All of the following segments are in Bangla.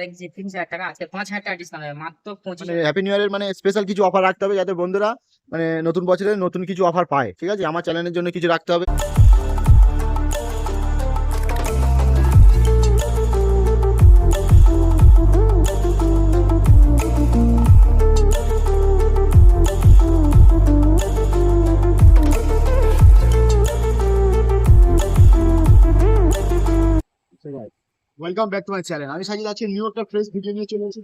দেখছি ৩,০০০ টাকা আজকে ৫,০০০ টাকা ডিসকাউন্ট হবে মাত্র মানে ২৫,০০০ হ্যাপি নিউ ইয়ারের মানে স্পেশাল কিছু অফার রাখতে হবে যাতে বন্ধুরা মানে নতুন বছরে নতুন কিছু অফার পায়। ঠিক আছে, আমার চ্যানেলের জন্য কিছু রাখতে হবে। Welcome back to my channel. আমি সাজিদ আছি নিউ একটা ফ্রেশ ভিডিও নিয়ে চলে এসেছি।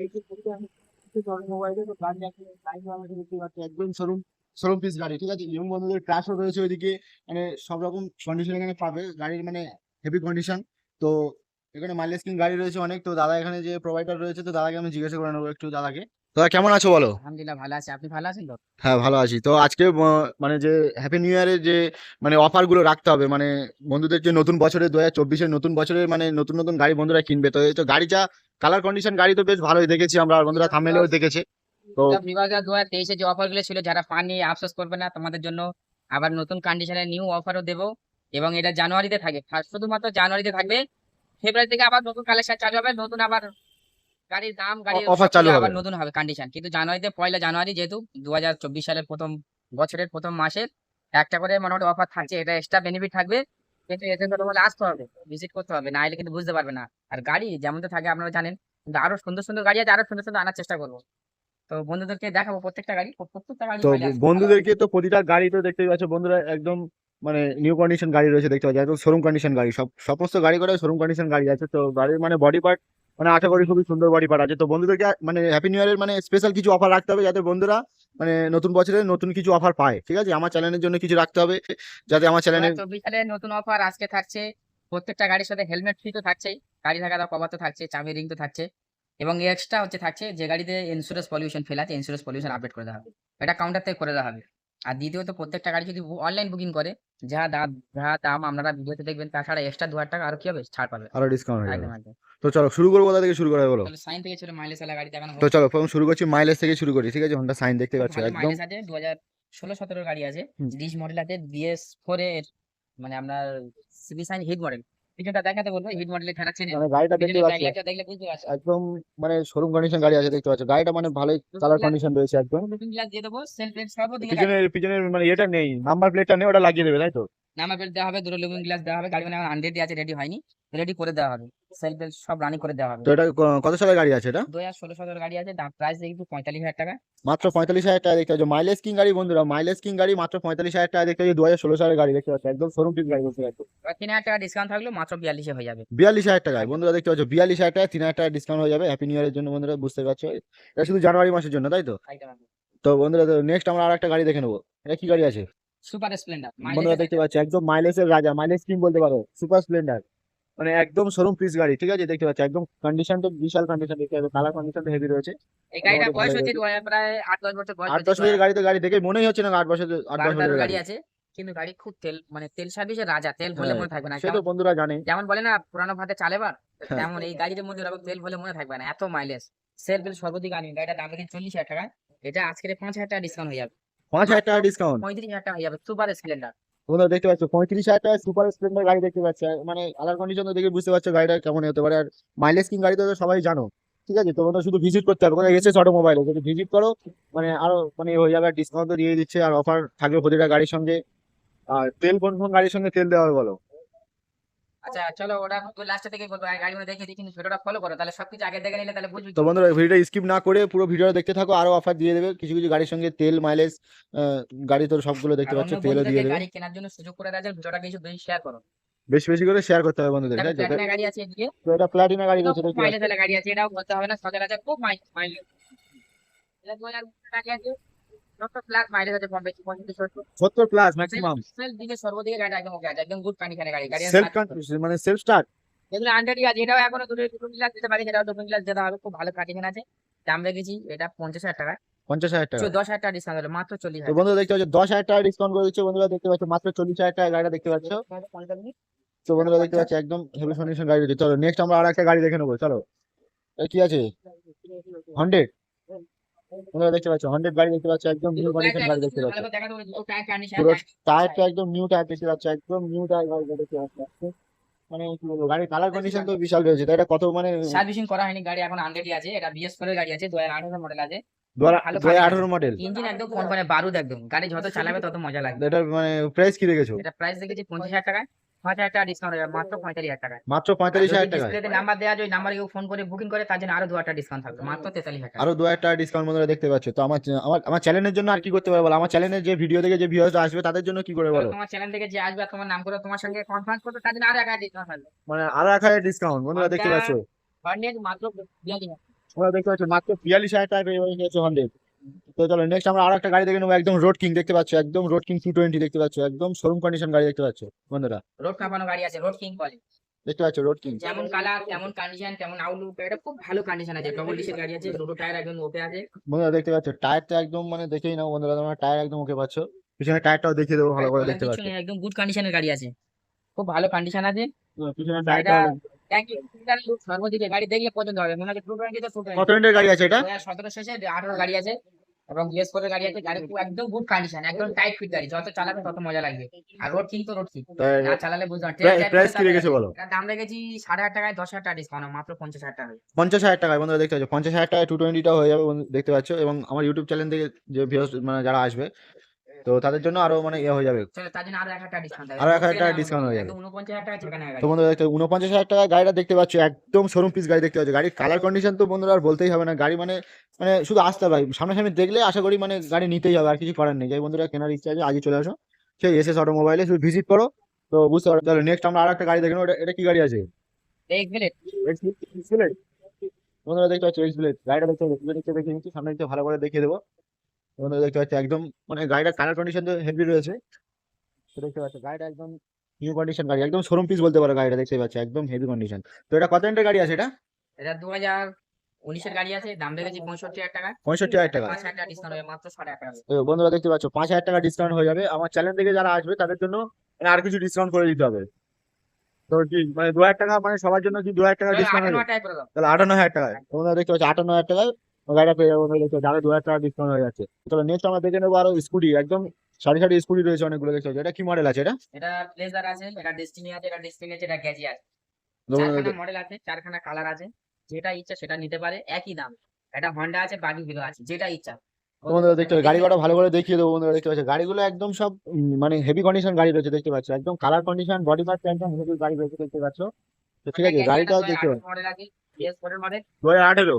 মোবাইলে তো গাড়ি আছে, লাইভ আমাকে দেখতে পাচ্ছি একদম শোরুম শোরুম পিস গাড়ি। ঠিক আছে, ইয়ং বন্ধুদের ক্রাশও রয়েছে ওইদিকে, মানে সব রকম কন্ডিশন এখানে পাবে গাড়ির, মানে হেভি কন্ডিশন। তো এখানে মাইলেজ কিং গাড়ি রয়েছে অনেক। তো দাদা এখানে যে প্রোভাইডার রয়েছে, তো দাদাকে আমি জিজ্ঞাসা করে নেবো একটু দাদাকে। দাদা কেমন আছো বলো? আলহামদুলিল্লাহ ভালো আছি। আপনি ভালো আছেন তো? হ্যাঁ ভালো আছি। তো আজকে মানে যে হ্যাপি নিউ ইয়ারের যে মানে অফার গুলো রাখতে হবে, মানে বন্ধুদের যে নতুন বছরে ২০২৪-এর নতুন বছরের মানে নতুন নতুন গাড়ি বন্ধুরা কিনবে। তো এই তো গাড়ি যা কালার কন্ডিশন গাড়ি তো বেশ ভালোই দেখেছি আমরা, আর বন্ধুরা থাম্বনেলেও দেখেছে। তো বিভাগ ২০২৩ যে অফার গুলো ছিল যারা পাননি আফসোস করবে না, তোমাদের জন্য আবার নতুন কন্ডিশনের নিউ অফারও দেবো। এবং এটা জানুয়ারিতে থাকবে, শুধুমাত্র জানুয়ারিতে থাকবে। ফেব্রুয়ারি থেকে আবার নতুন কালেকশন চালু হবে, নতুন আবার গাড়ির দাম গাড়ির অফার চালু সবকিছু হবে। আবার নতুন হবে কন্ডিশন। কিন্তু জানুয়ারিতে ১লা জানুয়ারি যেহেতু ২০২৪ সালের প্রথম বছরের প্রথম মাসের একটা করে মোটামুটি অফার থাকছে, এটা এক্সট্রা বেনিফিট থাকবে। কিন্তু এজেন্ট তোমাকে আসতে হবে, ভিজিট করতে হবে, না হলে কিন্তু বুঝতে পারবে না। আর গাড়ি যেমন তো থাকে আপনারা জানেন, কিন্তু আরো সুন্দর সুন্দর গাড়ি আছে, আরো সুন্দর সুন্দর আনার চেষ্টা করবো। তো বন্ধুদেরকে দেখাবো প্রত্যেকটা গাড়ি, প্রত্যেকটা গাড়ি তো পাইলে আসবে ভালো হবে। বন্ধুদেরকে তো প্রতিটা গাড়ি তো দেখতেই পাচ্ছ বন্ধুরা, একদম মানে নিউ কন্ডিশন গাড়ি রয়েছে দেখতে পাচ্ছ, একদম শোরুম কন্ডিশন গাড়ি। সমস্ত গাড়ি করে শোরুম কন্ডিশন গাড়ি আছে। তো গাড়ির মানে বডি পার্ট মানে আশা করি খুবই সুন্দর বডি পার্ট আছে। তো বন্ধুদেরকে মানে হ্যাপি নিউ ইয়ারের মানে স্পেশাল কিছু অফার রাখতে হবে যাতে বন্ধুরা মানে নতুন বছরে নতুন কিছু অফার পায়। ঠিক আছে, আমার চ্যানেলের জন্য কিছু রাখতে হবে যাতে আমার দু চ্যানেলে। হাজার চব্বিশ সালের নতুন অফার আজকে থাকছে। প্রত্যেকটা গাড়ির সাথে হেলমেট ফ্রি তো থাকছেই, গাড়ি থাকা কভার তো থাকছে, চাবি রিং তো থাকছে। এবং এক্সট্রা হচ্ছে থাকছে যে গাড়িতে ইন্স্যুরেন্স পলিউশন ফেল আছে, ইন্স্যুরেন্স পলিউশন আপডেট করে দেওয়া হবে। এটা কাউন্টার থেকে করে দেওয়া হবে। আর দ্বিতীয়ত প্রত্যেকটা গাড়ি যদি অনলাইন বুকিং করে, যা দাম আপনারা ভিডিওতে দেখবেন, তাছাড়া এক্সট্রা ২,০০০ টাকা আর কি হবে, ছাড় পাবে। আরো ডিসকাউন্ট হয়ে যাবে। একদম একদম। তো চলো শুরু করবো, কোথা থেকে শুরু করা হয় বলো? তাহলে সাইন থেকে ছিল মাইলেজ ওয়ালা গাড়ি দেখানো তো হোক। চলো প্রথম শুরু করছি, মাইলেজ থেকে শুরু করি। ঠিক আছে, হোন্ডা সাইন দেখতে খুব পাচ্ছ ভালো একদম। মাইলেজ আছে, ২০১৬-১৭ গাড়ি আছে। হুম, ডিস মডেল আছে, BS4 এর মানে আপনার সিবি সাইন হিট মডেল। পিছনটা দেখাতে বলবো, হিট মডেলের ঠেলাচ্ছে না। মানে গাড়িটা দেখতে পিছনে পাচ্ছ ব্যাকলাইটটা দেখলে বুঝতে পারছো। একদম মানে শোরুম কন্ডিশন গাড়ি আছে দেখতে পাচ্ছ। গাড়িটা মানে ভালোই লুকিং কালার গ্লাস, কন্ডিশন রয়েছে একদম। লুকিং গ্লাস দিয়ে দেবো, সেলফ রেড সব দিকে গাড়ি। পিছনের পিছনের মানে এটা নেই, নাম্বার প্লেটটা নেই, ওটা লাগিয়ে দেবে তাই তো? নাম্বার প্লেট দেওয়া হবে, দুটো লুকিং গ্লাস দেওয়া হবে। গাড়ি মানে আনরেডি আছে, রেডি হয়নি, রেডি করে দেওয়া হবে। সেলফ রেড সব রানিং করে দেওয়া হবে। তো এটা কত সালের গাড়ি আছে এটা? ২০১৬-১৭ গাড়ি আছে, দাম প্রাইস দেখি ৪৫,০০০ টাকা। মাত্র ৪৫,০০০ টাকা দেখতে পাচ্ছ। মাইলেজ কিং গাড়ি বন্ধুরা, মাইলেজ কিং গাড়ি মাত্র ৪৫,০০০ টাকা দেখতে পাচ্ছি। ২০১৬ সালের গাড়ি দেখতে পাচ্ছ, একদম শোরুম পিস গাড়ি বলতে পারছো। এবার ৩,০০০ টাকা ডিসকাউন্ট থাকলেও মাত্র ৪২-এ হয়ে যাবে। ৪২,০০০ টাকায় একদম। বন্ধুরা দেখতে পাচ্ছ, ৪২,০০০ টাকায় ৩,০০০ টাকা ডিসকাউন্ট হয়ে যাবে হ্যাপি নিউ ইয়ারের জন্য বন্ধুরা, বুঝতে পারছো। এটা শুধু জানুয়ারি মাসের জন্য তাই তো? একদম একদম। তো বন্ধুরা নেক্সট আমরা আর একটা গাড়ি দেখে নেবো। এটা কি গাড়ি আছে? সুপার স্প্লেন্ডার মাইলেজে বন্ধুরা দেখতে পাচ্ছ একদম মাইলেজের রাজা, মাইলেজ কিং বলতে পারো, সুপার স্প্লেন্ডার। মানে একদম শোরুম পিস গাড়ি। ঠিক আছে, দেখতে পাচ্ছ একদম কন্ডিশন তো বিশাল কন্ডিশন দেখতে পাচ্ছ, কালার কন্ডিশন তো হেভি রয়েছে, এই গাড়িটা মোটামুটি বয়স ভালোই হচ্ছে রয়েছে। প্রায় ৮-১০ বছর বয়স ৮-১০ হচ্ছে। বছরের গাড়ি তো গাড়ি দেখে মনেই হচ্ছে না ৮ বছর, ৮-১০ দারুণ বছরের গাড়ি গাড়ি। আছে। কিন্তু গাড়ি খুব তেল মানে তেল সার্ভিসের রাজা, তেল ভরলে হ্যাঁ, মনে থাকবে না। সে তো যেমন বন্ধুরা জানে। যেমন বলে না পুরানো ভাতে চাল এবার, হ্যাঁ, তেমন এই গাড়ির মধ্যে ওরকম তেল ভরলে মনে থাকবে না, এত মাইলেজ। সেলফ বিল সর্বাধিক আনি, গাড়িটার দাম রেখে ৪০,০০০ টাকা। এটা আজকের ৫,০০০ টাকা ডিসকাউন্ট হয়ে যাবে, ৫,০০০ মাত্র টাকা ডিসকাউন্ট। ৩৫,০০০ টাকা হয়ে যাবে সুপার স্প্লেন্ডার। তোমরা দেখতে পাচ্ছ ৩৫,০০০ টাকায় সুপার স্প্লেন্ডার গাড়ি দেখতে পাচ্ছ। মানে কালার কন্ডিশন তো দেখে বুঝতে পারছো গাড়িটা কেমন হতে পারে। আর মাইলেজ কিং গাড়ি তো সবাই জানো। ঠিক আছে, তোমাদের শুধু ভিজিট করতে হবে, কোথায় এসএস অটোমোবাইলে যদি ভিজিট করো মানে আরো মানে হয়ে যাবে, ডিসকাউন্ট তো দিয়ে দিচ্ছে, আর অফার থাকবে প্রতিটা গাড়ির সঙ্গে। আর তেল কোন কোন গাড়ির সঙ্গে তেল দেওয়া হবে বলো? আচ্ছা চলো, ওটা লাস্টে থেকে বলবো, গাড়িগুলো দেখে দিই, কিন্তু ভিডিওটা ফলো করো, তাহলে সবকিছু আগে দেখে নিলে তাহলে বুঝবি তো কি। বন্ধুরা ভিডিওটা স্কিপ না করে পুরো ভিডিওটা দেখতে থাকো, আরো অফার দিয়ে দেবে কিছু কিছু গাড়ির সঙ্গে, তেল মাইলেজ গাড়ি তো সবগুলো দেখতে আর পাচ্ছ, অন্য তেলও দিয়ে বন্ধুদেরকে দেবে। গাড়ি কেনার জন্য সুযোগ করে দেওয়ার জন্য ভিডিওটা কিছু বেশি শেয়ার করো। বেশি বেশি করে শেয়ার করতে হবে বন্ধুদের, দেখো তাই তো? প্লাটিনা গাড়ি আছে এদিকে, তো এটা প্লাটিনা গাড়ি এটাও রয়েছে খুব দেখতে মাইলেজ পাচ্ছ। ওয়ালা গাড়ি আছে, এটাও বলতে হবে না, সচরাচর খুব মাইলেজ। এটা ২০০০ টাকা আছে, যত প্লাস মাইলেজ আছে কম বেশি ৩৫-৭০। ৭০ প্লাস সেলফ ম্যাক্সিমাম। সেলফ দিকে সর্বদিকে গাড়িটা একদম ওকে আছে, একদম গুড কন্ডিশনের গাড়ি, গাড়ি সেলফ মানে সেলফ স্টার্ট। এগুলো আন্ডারই আছে। এটাও এখনো দুটো ডুপ্লিকেট গ্লাস দিতে পারি, সেটাও ডুপ্লিকেট গ্লাস দিতে হবে, খুব ভালো কন্ডিশন আছে। দাম রেখেছি এটা ৫০,০০০ টাকা। ৫০,০০০ টাকা। ১০,০০০ টাকা ডিসকাউন্ট হলো মাত্র তো ৪০,০০০ টাকা। বন্ধুরা দেখতে পাচ্ছ ১০,০০০ টাকা ডিসকাউন্ট করে দিচ্ছে বন্ধুরা, দেখতে পাচ্ছ মাত্র ৪০,০০০ টাকা গাড়িটা দেখতে পাচ্ছ। তো বন্ধুরা দেখতে পাচ্ছ একদম হেভি কন্ডিশন গাড়ি রয়েছে। চলো নেক্সট আমরা আর একটা গাড়ি দেখে নেবো, চলো। কি আছে? হন্ড্রেড। বন্ধুরা দেখতে পাচ্ছ হন্ড্রেড গাড়ি দেখতে পাচ্ছ, একদম নিউ কন্ডিশন গাড়ি দেখতে পাচ্ছ। পুরো টায়ারটা একদম নিউ টায়ার দেখতে পাচ্ছ, একদম নিউ টায়ার গাড়ি দেখতে পাচ্ছ। মানে কি বলবো, গাড়ির কালার কন্ডিশন তো বিশাল রয়েছে, তো এটা কত মানে সার্ভিসিং করা হয়নি, গাড়ি এখন আনরেডি আছে। এটা BS4 এর গাড়ি আছে, 2018 মডেল আছে। দু খুব হাজার ভালো দু হাজার কন্ডিশন, আঠারো মডেল? ইঞ্জিন একদম কনকনে বারুদ একদম। গাড়ি যত চালাবে তত মজা লাগবে। এটার মানে প্রাইস কি রেখেছো? এটা প্রাইস দেখেছি 25,000 টাকায়, 5,000 টাকা ডিসকাউন্ট হয়ে যাবে, মাত্র 45,000 টাকায়। মাত্র আর 45,000 যদি টাকায়? ডিসপ্লেতে নাম্বার দেওয়া আছে, ওই নাম্বারে কেউ ফোন করে বুকিং করে, তার জন্য আরো 2,000 টাকা ডিসকাউন্ট থাকবে, মাত্র 43,000 টাকা। আরো 2,000 টাকা ডিসকাউন্ট বন্ধুরা দেখতে পাচ্ছ। তো আমার আমার চ্যানেলের জন্য আর কি করতে পারবো বলো? আমার চ্যানেলের যে ভিডিও থেকে যে ভিউয়ার্স আসবে তাদের জন্য কি করে এবার বলো? তোমার চ্যানেল থেকে যে আসবে আর তোমার নাম করে তোমার সঙ্গে কনফারেন্স করবে, তার জন্য আরো 1,000 ডিসকাউন্ট থাকবে। মানে আরো 1,000 ডিসকাউন্ট বন্ধুরা দেখতে পাচ্ছ। হর্নেট মাত্র 42,000। তোমরা দেখতে পাচ্ছ মাত্র 42,000 টাকা পেয়ে গেছে হন্ডা। তো চলো নেক্সট আমরা আরো একটা গাড়ি দেখে নেবো, একদম রোড কিং দেখতে পাচ্ছ, একদম রোড কিং 220 দেখতে পাচ্ছ, একদম শোরুম কন্ডিশন গাড়ি দেখতে পাচ্ছ বন্ধুরা। রোড কাঁপানো গাড়ি আছে, রোড কিং বলে। দেখতে পাচ্ছ রোড কিং। যেমন কালার তেমন কন্ডিশন তেমন আউটলুক, এটা খুব ভালো কন্ডিশন আছে। ডবল ডিসের গাড়ি আছে, দুটো টায়ার একদম ওকে আছে। বন্ধুরা দেখতে পাচ্ছ টায়ারটা একদম মানে দেখেই নাও বন্ধুরা, তোমরা টায়ার একদম ওকে পাচ্ছ। পিছনে টায়ারটাও দেখিয়ে দেবো ভালো করে, দেখতে পাচ্ছ কিছু নেই, একদম গুড কন্ডিশনের গাড়ি আছে, খুব ভালো কন্ডিশন আছে। পিছনে গাড়িটা টায়ারটাও। ট্যাঙ্কি সর্বদিকে গাড়ি দেখলে পছন্দ হবে, মনে হচ্ছে 220 তো 220। কত রেঞ্জের গাড়ি আছে এটা? 2017 শেষে 18 গাড়ি আছে, এবং BS4 এর গাড়ি আছে। গাড়ি খুব একদম গুড কন্ডিশন, একদম টাইট ফিট গাড়ি, যত চালাবে তত মজা লাগবে। আর রোড কিং তো রোড কিং, না চালালে বুঝতে পারবে। প্রাইস কি রেখেছো বলো? এটার দাম রেখেছি 8,500 টাকায়, 10,000 টাকা ডিসকাউন্ট, মাত্র 50,000 টাকা। 50,000 টাকায় বন্ধুরা দেখতে পাচ্ছ, 50,000 টাকায় 220টা হয়ে যাবে দেখতে পাচ্ছ। এবং আমার ইউটিউব চ্যানেল থেকে যে ভিউয়ার্স মানে যারা আসবে, তো তাদের জন্য আরো মানে ইয়ে হয়ে যাবে, চলো তার জন্য আরো 1,000 টাকা ডিসকাউন্ট দেবে, আরো 1,000 টাকা ডিসকাউন্ট হয়ে যাবে। একদম 49,000 টাকা যেখানে তো গাড়ি। বন্ধুরা দেখতে 49,000 টাকা গাড়িটা দেখতে পাচ্ছ, একদম শোরুম পিস গাড়ি দেখতে পাচ্ছ। গাড়ির কালার কন্ডিশন তো বন্ধুরা আর বলতেই হবে না। গাড়ি মানে মানে শুধু আসতে হবে, সামনাসামনি দেখলে আশা করি মানে গাড়ি নিতেই হবে, আর কিছু করার নেই। যাই বন্ধুরা কেনার ইচ্ছা আছে আজই চলে আসো সেই SS অটোমোবাইলে, শুধু ভিজিট করো তো বুঝতে পারো। তাহলে নেক্সট আমরা আরো একটা গাড়ি দেখে নেবো। এটা কি গাড়ি আছে? এক্সপ্লেট। এক্সপ্লেট। বন্ধুরা দেখতে পাচ্ছ এক্সপ্লেট গাড়িটা দেখতে পাচ্ছ, দেখতে দেখে নিচ্ছি সামনে দিকে ভালো করে দেখিয়ে দেবো। বন্ধুরা দেখতে পাচ্ছ একদম মানে গাড়িটার কালার কন্ডিশন তো হেভি রয়েছে। তো দেখতে পাচ্ছ গাড়িটা একদম নিউ কন্ডিশন গাড়ি, একদম শোরুম পিস বলতে পারো গাড়িটা, দেখতে পাচ্ছ একদম হেভি কন্ডিশন। তো এটা কত রেঞ্জের গাড়ি আছে এটা? এটা 2019 এর গাড়ি আছে, দাম রেখেছি 65,000 টাকা। 65,000 টাকা। 5,000 টাকা ডিসকাউন্ট হবে, মাত্র 6,000 টাকা। তো বন্ধুরা দেখতে পাচ্ছ 5,000 টাকা ডিসকাউন্ট হয়ে যাবে। আমার চ্যানেল থেকে যারা আসবে তাদের জন্য মানে আর কিছু ডিসকাউন্ট করে দিতে হবে। তো কি মানে 2,000 টাকা মানে সবার জন্য কি 2,000 টাকা ডিসকাউন্ট হবে? 58 টাকা করে দাও। তাহলে 58,000 টাকায় তোমরা দেখতে পাচ্ছ 58,000 টাকায় গাড়িটা পেয়ে যাবো। দেখতে পাচ্ছ আরো 2,000 টাকা ডিসকাউন্ট হয়ে যাচ্ছে। তাহলে নেক্সট আমরা দেখে নেবো আরো স্কুটি, একদম সারি সারি স্কুটি রয়েছে অনেকগুলো দেখতে পাচ্ছ। এটা কি মডেল আছে এটা? এটা প্লেজার আছে, এটা ডেস্টিনি আছে, এটা ডেস্টিনি আছে, এটা গ্যাজি আছে। তো বন্ধুরা চারখানা মডেল আছে, চারখানা কালার আছে, যেটা ইচ্ছা সেটা নিতে পারে, একই দাম। এটা হন্ডা আছে, বাকি গুলো আছে, যেটা ইচ্ছা। বন্ধুরা দেখতে পাচ্ছ গাড়িগুলো ভালো করে দেখিয়ে দেবো। বন্ধুরা দেখতে পাচ্ছ গাড়িগুলো একদম সব মানে হেভি কন্ডিশন গাড়ি রয়েছে দেখতে পাচ্ছ, একদম কালার কন্ডিশন বডি পার্ট একদম হেভি গাড়ি রয়েছে দেখতে পাচ্ছ। তো ঠিক আছে গাড়িটা দেখতে পাচ্ছ মডেল আছে, BS4 এর মডেল। 2018।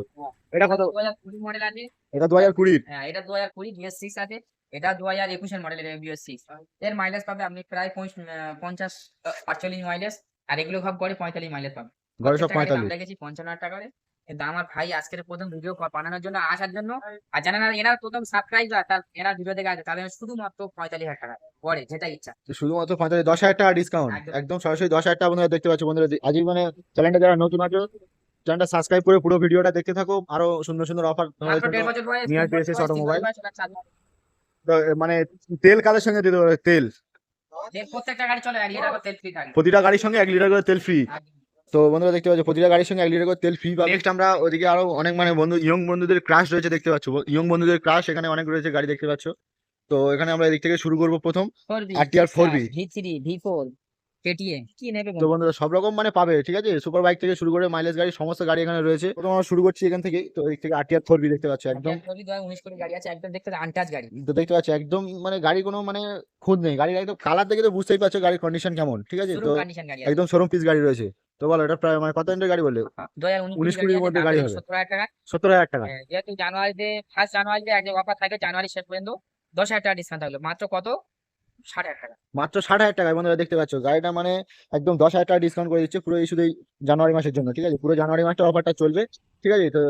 এটা কত? 2020 মডেল আছে। এটা 2020। হ্যাঁ, এটা 2020 BS6 আছে। এটা 2021 এর মডেলের BS6। এর মাইলেজ পাবে আপনি প্রায় 50-48 মাইলেজ। আর এগুলো সব করে 45 মাইলেজ পাবে। ঘরে সব প্রত্যেকটা গাড়ির দাম 45। রেখেছি 55,000 টাকা করে। কিন্তু আমার ভাই আজকের প্রথম ভিডিও বানানোর জন্য আসার জন্য, আর জানেন না এনার প্রথম সাবস্ক্রাইবার, তার এনার ভিডিও দেখে আছে, তাদের শুধুমাত্র 45,000 টাকা পরে, যেটা ইচ্ছা। তো শুধুমাত্র 45, 10,000 টাকা ডিসকাউন্ট, একদম। একদম সরাসরি 10,000 টাকা। বন্ধুরা দেখতে পাচ্ছ বন্ধুরা আজই মানে চ্যানেলটা যারা নতুন আছে চ্যানেলটা সাবস্ক্রাইব করে পুরো ভিডিওটা দেখতে থাকো। আরো সুন্দর সুন্দর অফার তোমাদের মাত্র 1.5 জন্য বছর বয়স, নিয়ে 3 আসবে বছর SS বয়স, 3 অটোমোবাইল। বছর বয়স, ওটা চালু। তো মানে তেল কাদের সঙ্গে দিতে পারবে? তেল প্রত্যেকটা গাড়ি চলে, আর এর আবার তেল ফ্রি থাকবে। প্রতিটা গাড়ির সঙ্গে 1 লিটার করে তেল ফ্রি। তো বন্ধুরা দেখতে পাচ্ছ প্রতিটা গাড়ির সঙ্গে 1 লিটার করে তেল ফ্রি পাবে। নেক্সট আমরা ওদিকে আরো অনেক মানে বন্ধু ইয়ং বন্ধুদের ক্রাশ রয়েছে দেখতে পাচ্ছ, ইয়ং বন্ধুদের ক্রাশ এখানে অনেক রয়েছে গাড়ি দেখতে পাচ্ছ। তো এখানে আমরা এদিক থেকে শুরু করব প্রথম 4B, RTR 4B। V3, V4, KTM, কি নেবে তো বন্ধুরা সব রকম মানে পাবে, ঠিক আছে? সুপার বাইক থেকে শুরু করে মাইলেজ গাড়ি সমস্ত গাড়ি এখানে রয়েছে। প্রথম আমরা শুরু করছি এখান থেকে। তো এদিক থেকে RTR 4B দেখতে পাচ্ছ, একদম 2019 করে গাড়ি আছে, একদম দেখতে আনটাচ গাড়ি। তো দেখতে পাচ্ছ একদম মানে গাড়ি কোনো মানে খুঁত নেই। গাড়ির একদম কালার দেখে তো বুঝতেই পারছো গাড়ির কন্ডিশন কেমন, ঠিক আছে? তো শোরুম কন্ডিশন গাড়ি আছে। একদম শোরুম পিস গাড়ি রয়েছে। তো বলো এটা প্রায় মানে কত রেঞ্জের গাড়ি বললে? 2019 19-20 গাড়ি মধ্যে আছে, গাড়ি দাম হবে। 17,000 টাকা। 70,000 টাকা। যেহেতু জানুয়ারিতে, 1 জানুয়ারিতে এক অফার থাকে, জানুয়ারি শেষ পর্যন্ত 10,000 টাকা ডিসকাউন্ট থাকলো, মাত্র কত, 60,000 টাকা। মাত্র 60,000 টাকায় বন্ধুরা দেখতে পাচ্ছ গাড়িটা মানে একদম 10,000 টাকা ডিসকাউন্ট করে দিচ্ছে পুরো এই শুধু এই জানুয়ারি মাসের জন্য, ঠিক আছে? পুরো জানুয়ারি মাসটা অফারটা চলবে, ঠিক আছে? তো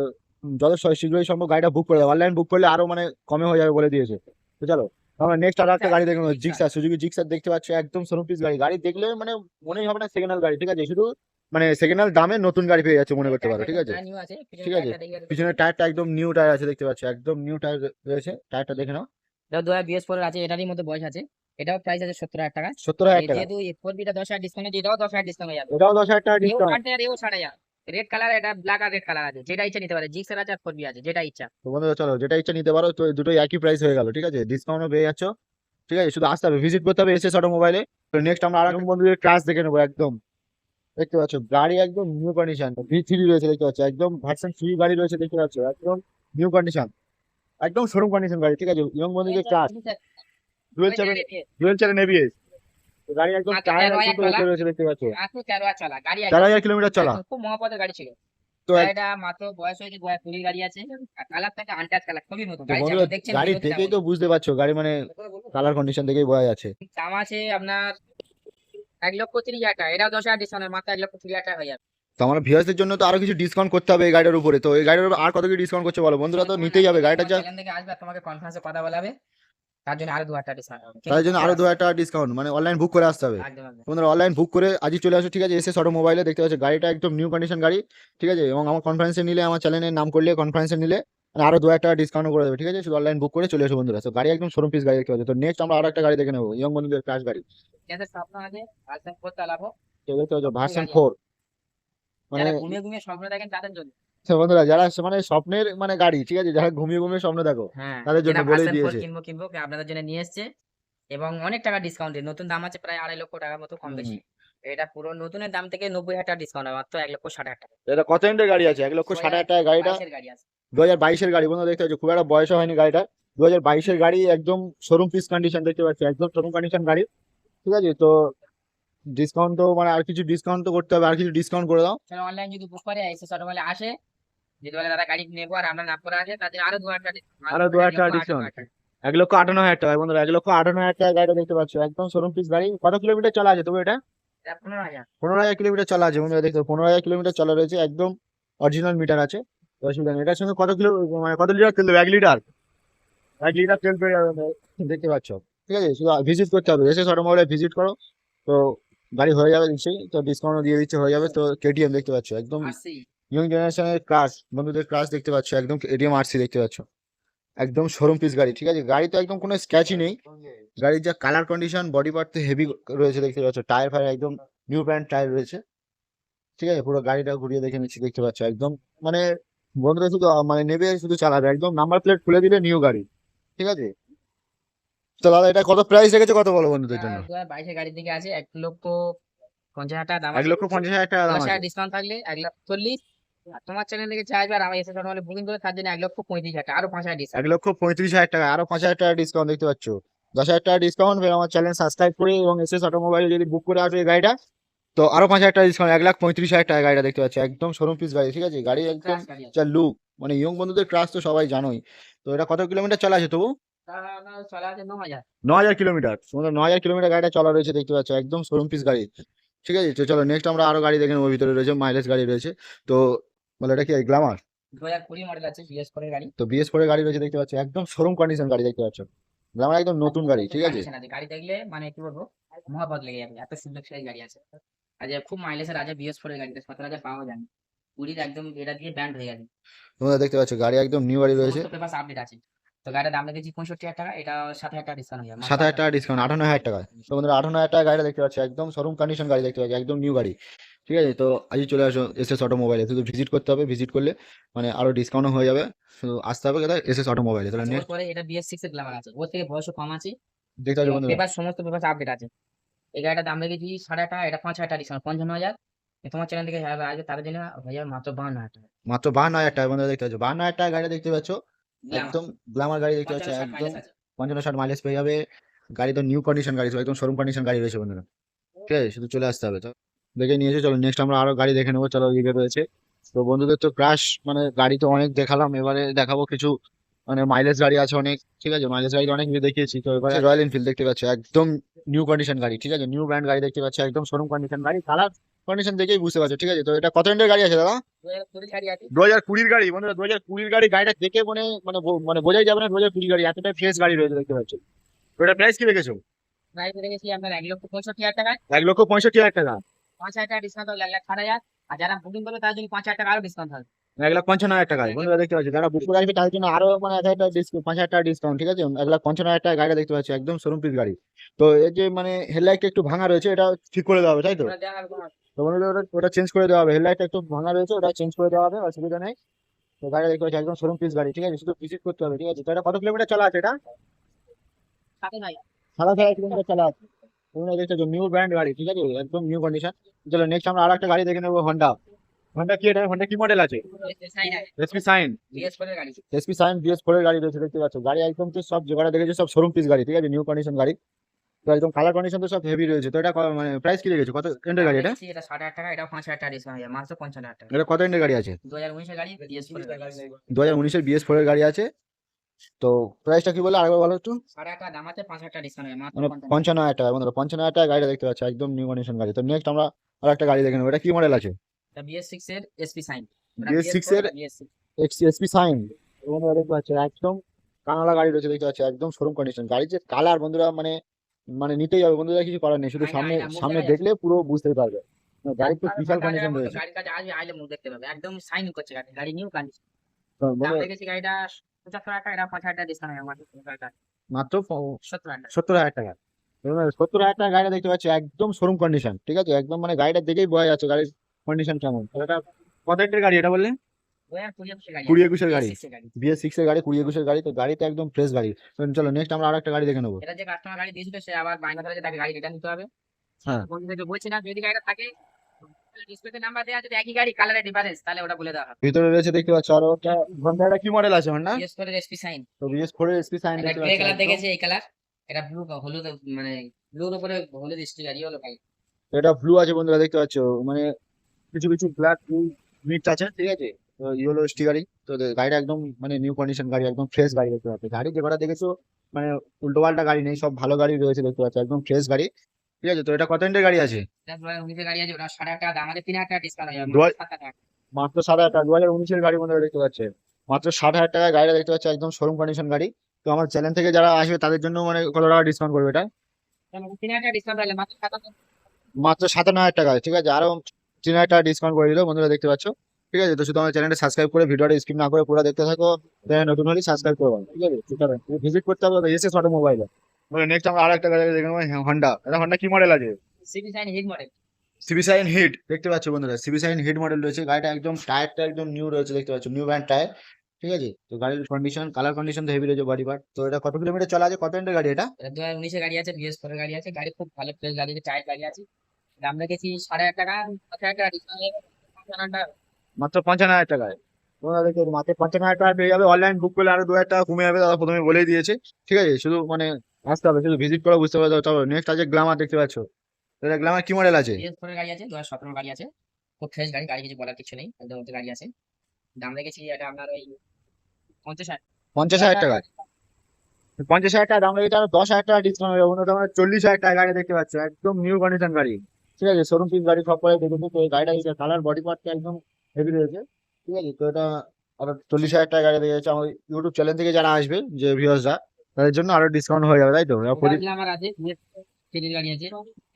যত শীঘ্রই সম্ভব গাড়িটা বুক করে দাও। অনলাইন বুক করলে আরো মানে কমে হয়ে যাবে বলে দিয়েছে। তো চলো আমরা নেক্সট আরো একটা গাড়ি দেখবো, জিক্সার, সুজুকি জিক্সার দেখতে পাচ্ছ, একদম শোরুম পিস গাড়ি। গাড়ি দেখলে মানে মনেই হবে না সেকেন্ড হ্যান্ড গাড়ি, ঠিক আছে? শুধু মানে সেকেন্ড হ্যান্ড দামে নতুন গাড়ি পেয়ে যাচ্ছে মনে করতে পারো, ঠিক আছে? নিউ আছে, ঠিক আছে। পিছনের টায়ারটা একদম নিউ টায়ার আছে দেখতে পাচ্ছ, একদম নিউ টায়ার রয়েছে। টায়ারটা দেখে নাও। এটা 2024 এর আছে, এটারই মধ্যে বয়স আছে। এটাও প্রাইস আছে 17,000 টাকা। 70,000 টাকা। যেহেতু 4B-টা 10,000 ডিসকাউন্ট আছে, এটাও 10,000 ডিসকাউন্ট হয়ে যাবে। এটাও 10,000 টাকা এও ডিসকাউন্ট। 60,000, এও 60,000। রেড কালার, এটা ব্ল্যাক আর রেড কালার আছে, যেটা ইচ্ছা নিতে পারে। জিক্সার আছে আর 4B আছে, যেটা ইচ্ছা। তো বন্ধুরা চলো যেটা ইচ্ছা নিতে পারো। তো এই দুটোই একই প্রাইস হয়ে গেল, ঠিক আছে? ডিসকাউন্টও পেয়ে যাচ্ছ, ঠিক আছে? শুধু আসতে হবে, ভিজিট করতে হবে SS অটোমোবাইলে। তো নেক্সট আমরা আরেকজন বন্ধুদের ক্লাস দেখে নেবো, একদম দেখতে পাচ্ছ গাড়ি একদম নিউ কন্ডিশন, V3 রয়েছে দেখতে পাচ্ছ, একদম ভার্সন 3 গাড়ি রয়েছে দেখতে পাচ্ছ, একদম নিউ কন্ডিশন, একদম শোরুম কন্ডিশন গাড়ি, ঠিক আছে। ইয়ং বন্ধুদের চার্জ ডুয়েল চ্যানেল ABS, গাড়ি একদম মাত্র টায়ার 13,000 একদম চলা, রয়েছে দেখতে পাচ্ছ, মাত্র 13,000 চলা গাড়ি, একদম 4,000 কিলোমিটার চলা। একদম খুব মহাপদের গাড়ি ছিল। তো গাড়িটা মাত্র বয়স হয়েছে 2020 গাড়ি আছে, আর কালার থাকে আনটাচ কালার, খুবই নতুন গাড়ি বন্ধুরা দেখছেন গাড়ি ভিডিওতে দেখেই তেমন। তো বুঝতে পারছো, গাড়ি মানে কালার কন্ডিশন দেখেই বোঝা যাচ্ছে। দাম আছে আপনার 1,30,000 টাকা, এটাও 10,000 ডিসকাউন্ট, মাত্র 1,30,000 টাকা হয়ে যাবে। তো আমার ভিউয়ার্সদের জন্য তো আরো কিছু ডিসকাউন্ট করতে হবে এই গাড়ির উপরে, তো এই গাড়ির উপর আর কত কি ডিসকাউন্ট করছে বলো, বন্ধুরা তো নিতেই হবে গাড়িটা যা। চ্যানেল থেকে আসবে আর তোমাকে কনফারেন্সে কথা বলাবে, তার জন্য আরো 2,000 টাকা ডিসকাউন্ট হবে, তাদের জন্য আরো 2,000 টাকা ডিসকাউন্ট, মানে অনলাইন বুক করে আসতে হবে। একদম একদম। তোমরা অনলাইন বুক করে আজই চলে আসো, ঠিক আছে। এসে অটো মোবাইলে দেখতে পাচ্ছ গাড়িটা একদম নিউ কন্ডিশন গাড়ি, ঠিক আছে। এবং আমার কনফারেন্সে নিলে, আমার চ্যানেলের নাম করলে কনফারেন্সে নিলে মানে আরো 2,000 টাকা ডিসকাউন্ট করে দেবে, ঠিক আছে। শুধু অনলাইন বুক করে চলে এসো বন্ধুরা। তো গাড়ি একদম শোরুম পিস গাড়ি দেখতে পাচ্ছ। তো নেক্সট আমরা আরো একটা গাড়ি দেখে নেবো, ইয়ং বন্ধুদের ক্রাশ গাড়ি। যাদের স্বপ্ন আছে ভার্সন 4 চালাবো, তো দেখতে পাচ্ছ ভার্সন গাড়ি 4, মানে যারা ঘুমিয়ে ঘুমিয়ে স্বপ্ন দেখেন তাদের জন্য। তো বন্ধুরা যারা মানে স্বপ্নের মানে গাড়ি, ঠিক আছে, যারা ঘুমিয়ে ঘুমিয়ে স্বপ্ন দেখো হ্যাঁ, তাদের জন্য যেটা বলেই ভার্সন 4 দিয়েছে। কিনবো কিনবো আপনাদের জন্য নিয়ে এসেছে, এবং অনেক টাকা ডিসকাউন্ট, নতুন দাম আছে প্রায় 2.5 লক্ষ টাকার মতো কম বেশি। এটা পুরো নতুনের দাম থেকে 90,000 টাকা ডিসকাউন্ট হবে, মাত্র 1,60,000 টাকা। এটা কত এন্ডের গাড়ি আছে? 1,60,000 টাকা গাড়িটা 2022 এর গাড়ি আছে। 2022-এর গাড়ি, বন্ধুরা দেখতে পাচ্ছ খুব একটা বয়সও হয়নি গাড়িটা। 2022-এর গাড়ি, একদম শোরুম পিস কন্ডিশন দেখতে পাচ্ছি, একদম শোরুম কন্ডিশন গাড়ি, ঠিক আছে। তো ডিসকাউন্ট তো মানে আর কিছু ডিসকাউন্ট তো করতে হবে, আর কিছু ডিসকাউন্ট করে দাও। তাহলে অনলাইন যদি বুক করে এসে অটোমেলে আসে, যদি বলে দাদা গাড়ি নেবো আর আমরা নাম করে আসে, তাদের আরো 2,000 টাকা discount, আরো মাত্র 2,000 টাকা 1,58,000 ডিসকাউন্ট, টাকা। 1,58,000 টাকা বন্ধুরা, 1,58,000 টাকা গাড়িটা দেখতে পাচ্ছ, একদম শোরুম পিস গাড়ি। কত কিলোমিটার চলা আছে তবু এটা? এটা 15,000। 15,000 কিলোমিটার চলা আছে বন্ধুরা, দেখতে 15,000 কিলোমিটার চলা রয়েছে, একদম অরিজিনাল মিটার আছে, তো অসুবিধা নেই। এটার সঙ্গে কত কিলো মানে কত লিটার তেল দেবে? 1 লিটার, 1 লিটার তেল পেয়ে যাবে দেখতে পাচ্ছ, ঠিক আছে। শুধু ভিজিট করতে হবে, এসে অটোমোবাইলে ভিজিট করো, তো গাড়ি হয়ে যাবে নিশ্চয়ই। তো ডিসকাউন্ট দিয়ে দিচ্ছে, হয়ে যাবে। তো KTM দেখতে পাচ্ছ, একদম আসি ইয়ং জেনারেশনের ক্রাশ, বন্ধুদের ক্রাশ দেখতে পাচ্ছ, একদম KTM RC দেখতে পাচ্ছ, একদম শোরুম পিস গাড়ি, ঠিক আছে। গাড়ি তো একদম কোনো স্ক্র্যাচই নেই, গাড়ির যা কালার কন্ডিশন, বডি পার্ট তো হেভি রয়েছে দেখতে পাচ্ছ, টায়ার ফায়ার একদম নিউ ব্র্যান্ড টায়ার রয়েছে, ঠিক আছে। পুরো গাড়িটা ঘুরিয়ে দেখে নিচ্ছি, দেখতে পাচ্ছ একদম মানে বন্ধুরা শুধু মানে নেবে শুধু চালাবে, একদম নাম্বার প্লেট খুলে দিলে নিউ গাড়ি, ঠিক আছে। তো দাদা এটা কত প্রাইস রেখেছে, কত বলো বন্ধুদের জন্য? 2022 গাড়ির দিকে আছে, 1,50,000 টাকা দাম আছে। 1,50,000 টাকা দাম 10,000 আছে। টাকা ডিসকাউন্ট থাকলে 1,40,000। আর তোমার চ্যানেল থেকে যে আসবে আর আমার এসে অটোমেলে বুকিং করে, তার জন্য 1,35,000 টাকা, আরো 5,000 ডিসকাউন্ট। 1,35,000 টাকা, আরো 5,000 টাকা ডিসকাউন্ট দেখতে পাচ্ছ। 10,000 টাকা ডিসকাউন্ট, ফের আমার চ্যানেল সাবস্ক্রাইব করে এবং SS অটোমোবাইল যদি বুক করে আসবে এই গাড়িটা, তো আরো 5,000 টাকা ডিসকাউন্ট, 1,35,000 টাকা গাড়িটা দেখতে পাচ্ছ, একদম শোরুম পিস গাড়ি, ঠিক আছে। গাড়ি একদম ক্রাশ গাড়ি আছে। যা লুক, মানে ইয়ং বন্ধুদের ক্রাশ তো সবাই জানোই। তো এটা কত কিলোমিটার চলা আছে তবু? চলা আছে 9,000। 9,000 কিলোমিটার, তোমাদের 9,000 কিলোমিটার গাড়িটা চলা রয়েছে দেখতে পাচ্ছ, একদম শোরুম পিস গাড়ি, ঠিক আছে। তো চলো নেক্সট আমরা আরো গাড়ি দেখে নেবো, ভিতরে রয়েছে মাইলেজ গাড়ি রয়েছে। তো বলে এটা কি গ্ল্যামার? 2020 মডেল আছে, BS4 এর গাড়ি। তো BS4 এর গাড়ি রয়েছে দেখতে পাচ্ছ, একদম শোরুম কন্ডিশন গাড়ি দেখতে পাচ্ছ, গ্ল্যামার একদম নতুন গাড়ি, ঠিক আছে। কন্ডিশন আছে, গাড়ি দেখলে মানে কি বলবো, মহাপদ লেগে যাবে, এত সুন্দর সেই গাড়ি আছে। আর যে খুব মাইলেজের আছে, BS4 এর গাড়িতে 17,000 পাওয়া যায় না। 20 একদম এটা দিয়ে ব্যান্ড হয়ে গেছে। তোমরা দেখতে পাচ্ছ গাড়ি একদম নিউ গাড়ি রয়েছে। সমস্ত পেপারস আপডেট আছে। তো গাড়ির দাম রেখেছি 65,000 টাকা, এটা 7,000 টাকা ডিসকাউন্ট হয়ে যাবে, মাত্র 7,000 টাকা ডিসকাউন্ট, 58,000 টাকা। তো বন্ধুরা 58,000 টাকা গাড়িটা দেখতে পাচ্ছ, একদম শোরুম কন্ডিশন গাড়ি দেখতে পাচ্ছ, একদম নিউ গাড়ি, ঠিক আছে। তো আজই চলে আসো SS অটোমোবাইলে, শুধু ভিজিট করতে হবে, ভিজিট করলে মানে আরো ডিসকাউন্ট হয়ে যাবে। শুধু আসতে হবে কোথায়? SS অটোমোবাইলে। তাহলে আচ্ছা, ওর নেক্সট পরে এটা BS6 এর গ্ল্যামার আছে, ওর থেকে বয়সও কম আছে, দেখতে পাচ্ছ এবং বন্ধুরা, পেপার সমস্ত পেপার আপডেট আছে। এই গাড়িটার দাম রেখেছি 7,500 টাকা, এটা 5,000 টাকা ডিসকাউন্ট, 55,000। তোমার চ্যানেল থেকে যারা আসবে তাদের জন্য হয়ে যাবে মাত্র 52,000 টাকা। মাত্র 52,000 টাকা বন্ধুরা দেখতে পাচ্ছ, 52,000 টাকা গাড়ি দেখতে পাচ্ছ, গ্ল্যামার একদম গ্ল্যামার গাড়ি দেখতে পাচ্ছ, 55-60 একদম মাইলেজ আছে। 55-60 মাইলেজ পেয়ে যাবে। গাড়ি তো নিউ কন্ডিশন গাড়ি, একদম শোরুম কন্ডিশন গাড়ি রয়েছে বন্ধুরা, ঠিক আছে। শুধু চলে আসতে হবে। তো দেখে নিয়েছে, চলো নেক্সট আমরা আরো গাড়ি দেখে নেবো, চলো এদিকে রয়েছে। তো বন্ধুদের তো ক্রাশ মানে গাড়ি তো অনেক দেখালাম, এবারে দেখাবো কিছু মানে মাইলেজ গাড়ি আছে অনেক, ঠিক আছে। মাইলেজ গাড়ি অনেক দেখিয়েছি, তো এবারে রয়্যাল এনফিল্ড দেখতে পাচ্ছ, একদম নিউ কন্ডিশন গাড়ি, ঠিক আছে, নিউ ব্র্যান্ড গাড়ি দেখতে পাচ্ছ, একদম শোরুম কন্ডিশন গাড়ি, কালার কন্ডিশন দেখেই বুঝতে পারছো, ঠিক আছে। তো এটা কত এন্ডের গাড়ি আছে দাদা? 2020 গাড়ি আছে। 2020 গাড়ি বন্ধুরা, 2020 গাড়ি, গাড়িটা দেখে মানে মানে মানে বোঝাই যাবে না 2020 গাড়ি, এতটাই ফ্রেশ গাড়ি রয়েছে দেখতে পাচ্ছ। তো এটা প্রাইস কি রেখেছো? প্রাইস রেখেছি আপনার 1,65,000 টাকা, 1,65,000 টাকা, 5,000 টাকা ডিসকাউন্ট হলে 1,60,000। আর যারা বুকিং করবে তার জন্য 5,000 টাকা আরো ডিসকাউন্ট হবে। 1,55,000 টাকায় বন্ধুরা দেখতে পাচ্ছি, যারা বুক করে আসবে তাদের জন্য আরো মানে 1,000 টাকা ডিসকাউন্ট, 5,000 টাকা ডিসকাউন্ট, ঠিক আছে। 1,55,000 টাকা গাড়িটা দেখতে পাচ্ছি, একদম শোরুম পিস গাড়ি। তো এই যে মানে হেডলাইটটা একটু ভাঙা রয়েছে, এটা ঠিক করে দেওয়া হবে তাই তো? ওটা দেওয়া হবে তোমার। তো বন্ধুরা ওটা চেঞ্জ করে দেওয়া হবে, হেডলাইটটা একটু ভাঙা রয়েছে, ওটা চেঞ্জ করে দেওয়া হবে, অসুবিধা নেই। তো গাড়ি দেখতে পাচ্ছি একদম শোরুম পিস গাড়ি, ঠিক আছে, শুধু ভিজিট করতে হবে, ঠিক আছে। তো এটা কত কিলোমিটার চলা আছে এটা? 7,000। 7,500 কিলোমিটার চলা আছে। তোমরা দেখতে নিউ ব্র্যান্ড গাড়ি, ঠিক আছে, একদম নিউ কন্ডিশন। চলো নেক্সট আমরা আর একটা গাড়ি দেখে নেবো, হন্ডা। হন্ডা কি, এটা হন্ডা কি মডেল আছে? SP sign. BS4 এর গাড়ি। এসপি সাইন BS4 এর গাড়ি রয়েছে, দেখতে পাচ্ছ। গাড়ি একদম তো সব জোগাড় দেখেছো, সব শোরুম পিস গাড়ি, ঠিক আছে, নিউ কন্ডিশন গাড়ি। তো একদম কালার কন্ডিশন তো সব হেভি রয়েছে। তো এটা মানে প্রাইস কি রেখেছো, কত এন্ডের দাম গাড়ি এটা? রেখেছি এটা 60,000 টাকা, এটাও 5,000 টাকা ডিসকাউন্ট হয়ে যাবে, মাত্র 55,000 টাকা। এটা কত এন্ডের গাড়ি আছে? 2019 এর গাড়ি, BS4 এর গাড়ি। 2019-এর BS4 এর গাড়ি আছে। তো প্রাইসটা কি বলে আরেকবার বলো একটু। 60,000 টাকা দাম আছে, 5,000 টাকা ডিসকাউন্ট হবে, মাত্র মানে 55,000। 55,000 টাকা, বন্ধুরা 55,000 টাকা গাড়িটা দেখতে পাচ্ছ, একদম নিউ কন্ডিশন গাড়ি। তো নেক্সট আমরা আর একটা গাড়ি দেখে নেবো, এটা কি মডেল আছে? এটা BS6 এর SP সাইন। BS6 এর BS6। SP shine. বন্ধুরা দেখতে পাচ্ছ একদম কানাডা গাড়ি রয়েছে, দেখতে পাচ্ছ একদম শোরুম কন্ডিশন গাড়ি। যে কালার বন্ধুরা, মানে মানে নিতেই হবে বন্ধুরা, কিছু করার নেই, শুধু সামনে মুখ সামনে দেখা যাচ্ছে। দেখলে পুরো বুঝতেই পারবে। গাড়ি তো বিশাল ঠান্ডা কন্ডিশন লাগার মতো রয়েছে। গাড়ির কাছে আসবে, আইলে মুখ দেখতে পাবে, একদম শাইন করছে গাড়ি, গাড়ি নিউ কন্ডিশন। তো দাম বন্ধুরা রেখেছি গাড়িটা 75,000 টাকা, এটা 5,000 টাকা ডিসকাউন্ট হবে, মাত্র 75,000 টাকা। মাত্র 70,000 টাকা। 70,000 টাকা। 70,000 টাকা গাড়িটা দেখতে পাচ্ছি, একদম শোরুম কন্ডিশন, ঠিক আছে, একদম মানে গাড়িটা দেখেই বোঝা যাচ্ছে গাড়ির কন্ডিশন কেমন। তো এটা কত এর গাড়ি এটা বললে? 2020 এর গাড়ি। 20-21-এর গাড়ি। BS6 এর গাড়ি। BS6-এর গাড়ি, 20-21-এর গাড়ি। তো গাড়িটা একদম ফ্রেশ গাড়ি। তো চলো নেক্সট আমরা আর একটা গাড়ি দেখে নেবো। এটা যে কাস্টমার গাড়ি দিয়েছিল সে আবার বায়না ধরে যে তাকে গাড়ি রিটার্ন দিতে হবে। হ্যাঁ। বন্ধুদেরকে বলছি না, যদি গাড়িটা থাকে ডিসপ্লেতে নাম্বার দেওয়া, যদি একই গাড়ি কালারের ডিফারেন্স, তাহলে ওটা বলে দেওয়া হবে। ভিতরে রয়েছে দেখতে পাচ্ছ আরো একটা হন্ডা। কি মডেল আছে হন্ডা? BS4 এর SP সাইন। তো BS4 এর এসপি সাইন এটা দেখতে গ্রে পাচ্ছ কালার একদম। দেখেছি, এই কালার। এটা ব্লু, হলুদ, মানে ব্লুর উপরে হলুদ স্টিকার, ইয়েলো কালার। এটা ব্লু আছে বন্ধুরা, দেখতে পাচ্ছ, মানে কিছু কিছু ব্ল্যাক মিক্স আছে, ঠিক আছে। তো ইয়েলো স্টিকারিং। তো গাড়িটা একদম মানে নিউ কন্ডিশন গাড়ি, একদম ফ্রেশ গাড়ি দেখতে পাচ্ছ। গাড়ি যে কটা দেখেছো, মানে উল্টো পাল্টা গাড়ি নেই, সব ভালো গাড়ি রয়েছে, দেখতে পাচ্ছ একদম ফ্রেশ গাড়ি, ঠিক আছে। তো এটা কত এন্ডের গাড়ি আছে? এটা 2019 এর গাড়ি আছে, ওটা 60,000 টাকা দাম আছে, 3,000 টাকা ডিসকাউন্ট হয়ে যাবে, দু মাত্র 7,000 টাকা। মাত্র 60,000 টাকা। 2019-এর গাড়ি বন্ধুরা দেখতে পাচ্ছে, মাত্র 60,000 টাকায় গাড়িটা দেখতে পাচ্ছে, একদম শোরুম কন্ডিশন গাড়ি। তো আমার চ্যানেল থেকে যারা আসবে তাদের জন্য মানে কত টাকা ডিসকাউন্ট করবে এটা? 3,000 টাকা ডিসকাউন্ট হলে মাত্র 7,000। মাত্র 57,000 টাকায়, ঠিক আছে, আরো 3,000 টাকা ডিসকাউন্ট করে দিল বন্ধুরা, দেখতে পাচ্ছ। ঠিক আছে, তো শুধু আমার চ্যানেলটা সাবস্ক্রাইব করে ভিডিওটা স্কিপ না করে পুরো দেখতে থাকো। নতুন হলে সাবস্ক্রাইব করবো, ঠিক আছে। ভিজিট করতে হবে এসএস অটোমোবাইলে। নেক্সট আমরা আর একটা গাড়ি দেখে নেবো, হন্ডা। এটা হন্ডা কি মডেল আছে? City shine hit model. CB shine hit দেখতে পাচ্ছ বন্ধুরা, সিবি সাইন হিট মডেল রয়েছে। গাড়িটা একদম টায়ারটা একদম নিউ রয়েছে, দেখতে পাচ্ছ, নিউ ব্র্যান্ড টায়ার, ঠিক আছে। তো গাড়ির কন্ডিশন, কালার কন্ডিশন তো হেভি রয়েছে, বডি পার্ট। তো এটা কত কিলোমিটার চলা আছে, কত এন্ডের গাড়ি এটা? এটা 2019 এর গাড়ি আছে, BS4 এর গাড়ি আছে, গাড়ি খুব ভালো ফ্রেশ গাড়ি, টায়ার গাড়ি আছে। দাম রেখেছি 5,500 টাকা, 5,000 টাকা ডিসকাউন্ট হয়ে যাবে, 55,000 টাকা। মাত্র 55,000 টাকায়। তোমরা দেখো মাত্র 55,000 টাকা পেয়ে যাবে। অনলাইন বুক করলে আরো 2,000 টাকা কমে যাবে, দাদা প্রথমে বলেই দিয়েছে, ঠিক আছে। শুধু মানে আসতে হবে, শুধু ভিজিট করে বুঝতে পারবে। তবে নেক্সট আছে গ্ল্যামার, দেখতে পাচ্ছ। এটা গ্ল্যামার কি মডেল আছে? BS4 এর গাড়ি আছে, 2017 গাড়ি আছে, খুব ফ্রেশ গাড়ি, গাড়ি কিছু বলার কিছু নেই, একদম নতুন গাড়ি আছে। দাম রেখেছি এটা আপনার ওই 50,000। 50,000 টাকা। 50,000 টাকা দাম লেগেছে, আর 10,000 টাকা ডিসকাউন্ট হবে বন্ধু। তোমরা 40,000 টাকা গাড়ি দেখতে পাচ্ছ, একদম নিউ কন্ডিশন গাড়ি, ঠিক আছে, শোরুম পিস গাড়ি। সব করে দেখেছো তো, এই গাড়িটা কালার বডি পার্টটা একদম হেভি রয়েছে, ঠিক আছে। তো এটা আরো 40,000 টাকা গাড়ি দেখে যাচ্ছে। আমার ইউটিউব চ্যানেল থেকে যারা আসবে, যে ভিউয়ার্সরা, তাদের জন্য আরো ডিসকাউন্ট হয়ে যাবে, তাই তো? আমার আছে BS3 গাড়ি আছে,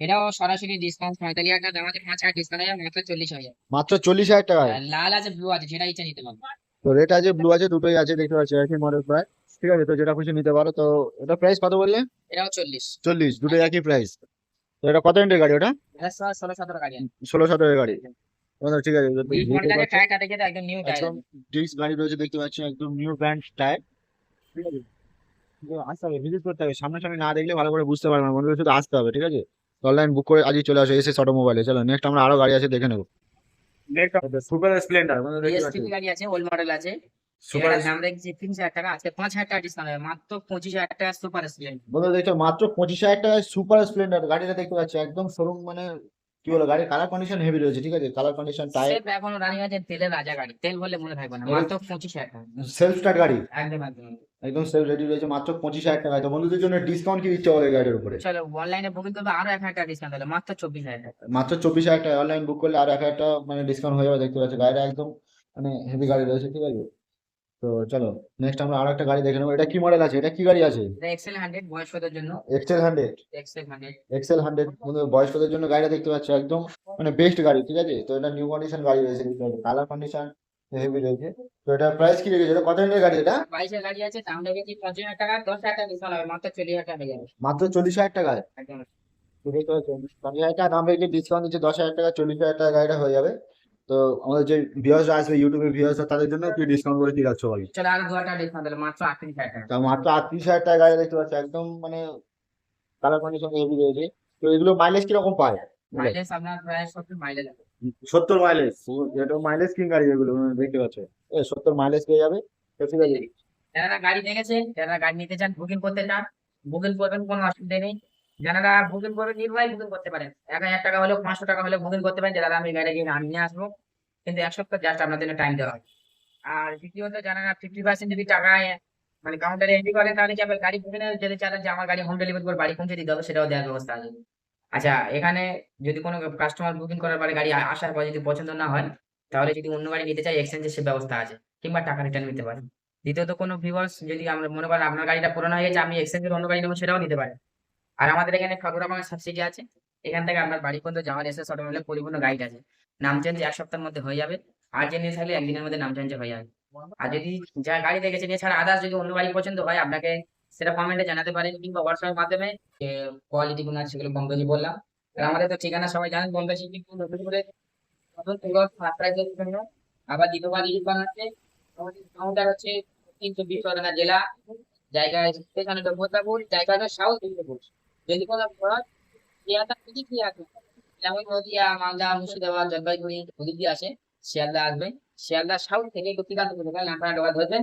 এটাও সরাসরি ডিসকাউন্ট 45,000 টাকা দাম আছে, 5,000 ডিসকাউন্ট হয়ে যাবে, মাত্র 40,000। মাত্র 40,000 টাকায়। আর লাল আছে, ব্লু আছে, যেটা ইচ্ছা নিতে পারবে। তো রেড আছে, ব্লু আছে, দুটোই আছে, দেখতে পাচ্ছি একই মডেল প্রায়, ঠিক আছে। তো যেটা খুশি নিতে পারো। তো এটা প্রাইস কত বললে? এটাও 40। 40, দুটোই একই প্রাইস। তো এটা কত ইঞ্চের গাড়ি ওটা? এটা 16-17 গাড়ি আছে। 16-17 গাড়ি। বন্ধুরা, ঠিক আছে, তো বিশ বুঝতেই মডেল আছে, পারছো, টায়ারটা দেখে তো একদম নিউ টায়ার একদম ডিস্ক গাড়ি রয়েছে, দেখতে পাচ্ছি একদম নিউ ব্র্যান্ড টায়ার, ঠিক আছে। তো আসতে হবে, ভিজিট করতে হবে, সামনাসামনি না দেখলে ভালো করে বুঝতে পারবে না বন্ধুরা, শুধু আসতে হবে, ঠিক আছে। অনলাইন বুক করে আজই চলে আসো এসএস অটোমোবাইলে। চলো নেক্সট আমরা আরো গাড়ি আছে দেখে নেবো। নেক্সট সুপার স্প্লেন্ডার, বন্ধুরা দেখতে পাচ্ছি। BS3 গাড়ি আছে, ওল্ড মডেল আছে, সুপার, এটার দাম রেখেছি 3,000 টাকা, আজকে 5,000 টাকা ডিসকাউন্ট হবে, মাত্র 25,000 টাকা সুপার স্প্লেন্ডার। বন্ধুরা দেখছো মাত্র 25,000 টাকায় সুপার স্প্লেন্ডার গাড়িটা দেখতে পাচ্ছি, একদম শোরুম, মানে কি বলো, গাড়ির কালার কন্ডিশন হেভি রয়েছে, ঠিক আছে, কালার কন্ডিশন, টায়ার, সেফ এখনো রানিং আছে, তেলের রাজা গাড়ি, তেল বলে মনে থাকবে না, মাত্র 25,000 টাকা। সেলফ স্টার্ট গাড়ি, একদম একদম। একদম সেলফ রেডি রয়েছে, মাত্র 25,000 টাকায়। তো বন্ধুদের জন্য ডিসকাউন্ট কি দিচ্ছে বলে গাড়ির উপরে? চলো অনলাইনে বুকিং করবে, আরো 1,000 টাকা ডিসকাউন্ট হলো, মাত্র 24,000 টাকা। মাত্র 24,000 টাকা। অনলাইন বুক করলে আর 1,000 টাকা মানে ডিসকাউন্ট হয়ে যাবে, দেখতে পাচ্ছি। গাড়িটা একদম মানে হেভি গাড়ি রয়েছে, ঠিক আছে। তো চলো নেক্সট আমরা আরো একটা গাড়ি দেখে নেবো। এটা কি মডেল আছে, এটা কি গাড়ি আছে? এটা XL100 বয়স্কদের জন্য। XL100। XL100। XL100 বয়স্কদের জন্য গাড়িটা দেখতে পাচ্ছি, একদম মানে বেস্ট গাড়ি, ঠিক আছে। তো এটা নিউ কন্ডিশন গাড়ি রয়েছে, কালার কন্ডিশন হেভি রয়েছে। তো এটা প্রাইস কি রেখেছে, এটা কত এর গাড়ি এটা? 22 গাড়ি আছে, দাম রেখেছি 50,000 টাকা, 10,000 টাকা ডিসকাউন্ট হবে, মাত্র 40,000 টাকা হয়ে যাবে। মাত্র 40,000 টাকায়। একদম। তো দেখতে পাচ্ছি 20,000 টাকা দাম রেখে ডিসকাউন্ট দিচ্ছে, 10,000 টাকা, 40,000 টাকা গাড়িটা হয়ে যাবে। তো আমাদের যে ভিউয়ার্সরা আসবে, ইউটিউবের ভিউয়ার্সরা, তাদের জন্য কি ডিসকাউন্ট করে দিয়ে যাচ্ছ ভাই? চলো আরো 2,000 টাকা ডিসকাউন্ট হলো, মাত্র 38,000 টাকা। তা মাত্র 38,000 টাকা গাড়ি দেখতে পাচ্ছি, একদম মানে কালার কন্ডিশন হেভি রয়েছে। তো এগুলো মাইলেজ কিরকম পায়? মাইলেজ আপনার প্রায় 70 মাইলেজ। 70 মাইলেজ, যেটা মাইলেজ কিং গাড়ি এগুলো দেখতে পাচ্ছ, 70 মাইলেজ পেয়ে যাবে। তো ঠিক আছে, যারা গাড়ি দেখেছে, যারা গাড়ি নিতে চান, বুকিং করতে চান, বুকিং করবেন, কোনো অসুবিধা নেই। যারা বুকিং করবেন নির্ভয় বুকিং করতে পারেন, 1000 টাকা হলেও 500 টাকা হলেও বুকিং করতে পারেন, যারা আমি গাড়ি কিনে আমি নিয়ে আসবো, কিন্তু 1 সপ্তাহ জাস্ট আপনার জন্য টাইম দেওয়া হয়। আর দ্বিতীয়ত যারা 50% যদি টাকা মানে কাউন্টারে এন্ট্রি করেন, তাহলে কি আপনার গাড়ি বুকিং যদি চান যে আমার গাড়ি হোম ডেলিভারি করে বাড়ি পৌঁছে দিতে হবে, সেটাও দেওয়ার ব্যবস্থা আছে। আচ্ছা, এখানে যদি কোনো কাস্টমার বুকিং করার পরে গাড়ি আসার পর যদি পছন্দ না হয়, তাহলে যদি অন্য গাড়ি নিতে চাই এক্সচেঞ্জের সে ব্যবস্থা আছে, কিংবা টাকা রিটার্ন নিতে পারেন। দ্বিতীয়ত কোনো ভিউয়ার্স যদি আমরা মনে করেন আপনার গাড়িটা পুরোনো হয়ে গেছে, আমি এক্সচেঞ্জের অন্য গাড়ি নেবো, সেটাও নিতে পারেন। আর আমাদের এখানে কত রকমের সাবসিডি আছে, এখান থেকে আপনার বাড়ি পর্যন্ত যাওয়ার এসএস অটোমোবাইলের পরিপূর্ণ গাইড আছে। নাম চেঞ্জ 1 সপ্তাহের মধ্যে হয়ে যাবে, আর জেনে থাকলে 1 দিনের মধ্যে নাম চেঞ্জ হয়ে যাবে। আর যদি যা গাড়ি দেখেছেন এছাড়া আদার্স যদি অন্য গাড়ি পছন্দ হয়, আপনাকে সেটা কমেন্টে জানাতে পারেন, কিংবা হোয়াটসঅ্যাপের মাধ্যমে যে কোয়ালিটি গুলো আছে সেগুলো কম বেশি বললাম। আর আমাদের তো ঠিকানা সবাই জানেন, বম্বে সিটি নতুন করে নতুন প্লট সাপ্লাইজের জন্য আবার দ্বিতীয়বার ইউজ বানাচ্ছে। আমাদের কাউন্টার হচ্ছে 320 পরগনা জেলা, জায়গা স্টেশন হলো বোতাপুর, জায়গা হলো সাউথ দিনাজপুর। যদি কোনো প্রোডাক্ট ইয়াটা যদি কি আছে, যেমন নদিয়া, মালদা, মুর্শিদাবাদ, জলপাইগুড়ি ওদিক দিয়ে আসে, শিয়ালদা আসবে। শিয়ালদা সাউথ থেকে দক্ষিণান্ত ঢোকালে আপনারা ঢোকা ধরবেন,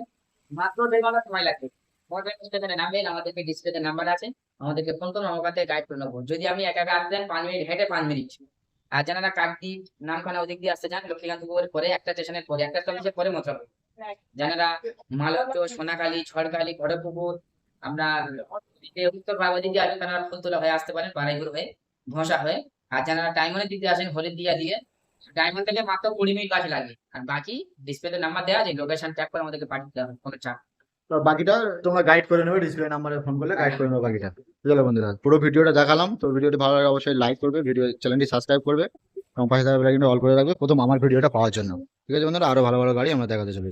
মাত্র 1.5 ঘন্টা সময় লাগবে। পরে স্টেশনে নামবেন, আমাদেরকে ডিসপ্লেতে নাম্বার আছে, আমাদেরকে ফোন করুন, আমার কাছে গাইড করে নেবো। যদি আমি একা একা আসতেন 5 মিনিট হেঁটে 5 মিনিট। আর যারা কাকদ্বীপ, নামখানা ওদিক দিয়ে আসতে চান, লক্ষ্মীকান্তপুর পরে একটা স্টেশনের পরে একটা স্টপেজের পরে মতলব। যারা মালঞ্চ, সোনাখালী, ছড়খালী, খড়গপুর, আপনার উত্তর ভারত দিকে আসেন, তারা ফুলতলা হয়ে আসতে পারেন, বারাইপুর হয়ে, ঘোষা হয়ে। আর যারা ডায়মন্ডের দিকে আসেন, হলদিয়া দিয়ে, ডায়মন্ড থেকে মাত্র 20 মিনিট কাছে লাগে। আর বাকি ডিসপ্লেতে নাম্বার দেওয়া আছে, লোকেশন ট্র্যাক করে আমাদেরকে পাঠিয়ে দেওয়া হবে, কোনো চাপ। তো বাকিটা তোমরা গাইড করে নেবে, ডিসপ্লে নাম্বারে ফোন করলে গাইড করে নেবে বাকিটা। চলো বন্ধুরা, পুরো ভিডিওটা দেখালাম, তো ভিডিওটি ভালো লাগে অবশ্যই লাইক করবে, ভিডিও চ্যানেলটি সাবস্ক্রাইব করবে এবং পাশে থাকা বেল আইকনটি অল করে রাখবে প্রথম আমার ভিডিওটা পাওয়ার জন্য। ঠিক আছে বন্ধুরা, আরো ভালো ভালো গাড়ি আমরা দেখাতে চলেছি।